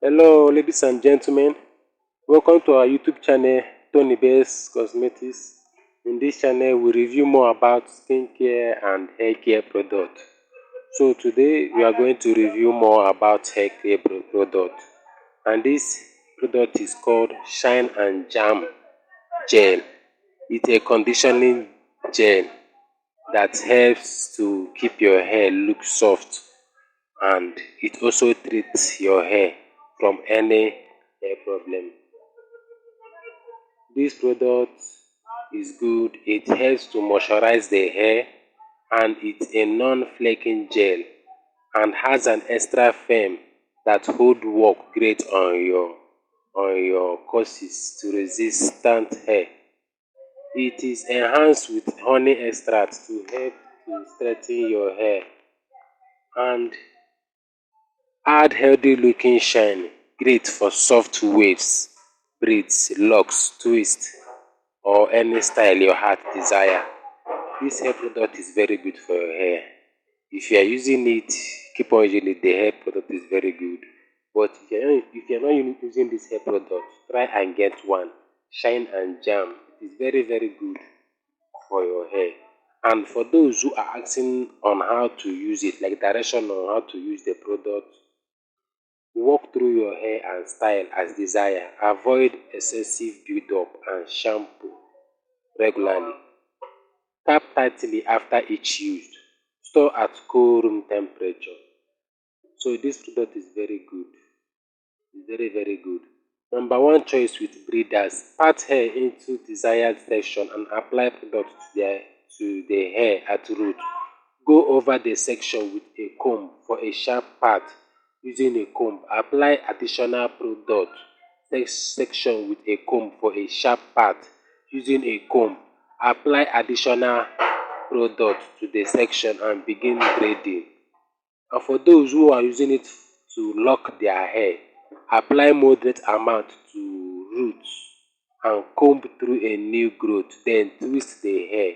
Hello, ladies and gentlemen. Welcome to our YouTube channel, Tony Best Cosmetics. In this channel, we review more about skincare and hair care products. So today, we are going to review more about hair care product. And this product is called Shine and Jam Gel. It's a conditioning gel that helps to keep your hair look soft, and it also treats your hair from any hair problem. This product is good. It helps to moisturize the hair, and it's a non-flaking gel and has an extra film that hold work great on your courses to resistant hair. It is enhanced with honey extract to help to straighten your hair and add healthy looking shine, great for soft waves, braids, locks, twists, or any style your heart desire. This hair product is very good for your hair. If you are using it, keep on using it. The hair product is very good. But if you're not using this hair product, try and get one. Shine and Jam. It is very, very good for your hair. And for those who are asking on how to use it, like direction on how to use the product, walk through your hair and style as desired. Avoid excessive build-up and shampoo regularly. Tap tightly after each use. Store at cool room temperature. So this product is very good. It's very, very good. Number one choice with breeders. Part hair into desired section and apply product to the hair at root. Go over the section with a comb for a sharp part using a comb. Apply additional product section with a comb for a sharp part using a comb. Apply additional product to the section and begin braiding. And for those who are using it to lock their hair, apply moderate amount to roots and comb through a new growth, then twist the hair.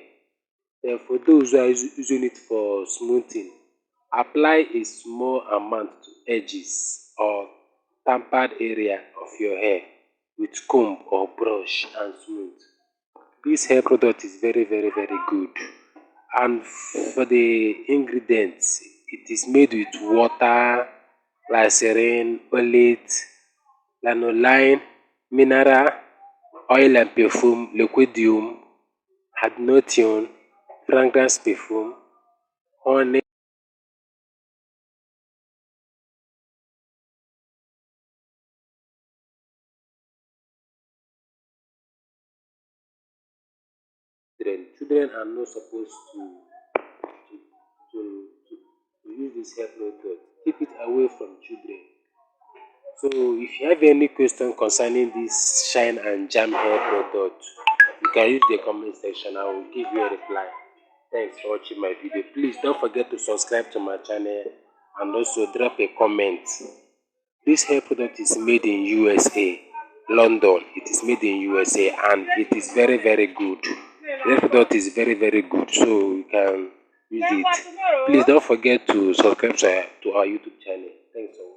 Then for those who are using it for smoothing, apply a small amount to edges or tampered area of your hair with comb or brush and smooth. This hair product is very, very, very good. And for the ingredients, it is made with water, glycerin, folate, lanolin, mineral, oil and perfume, liquidium, hydrogen, fragrance perfume, honey, children. Children are not supposed to, to, to use this hair product. Keep it away from children. So if you have any question concerning this Shine and Jam hair product, you can use the comment section. I will give you a reply. Thanks for watching my video. Please don't forget to subscribe to my channel and also drop a comment. This hair product is made in USA, London. It is made in USA and it is very, very good. The product is very, very good, so you can use it. Please don't forget to subscribe to our YouTube channel. Thanks for watching.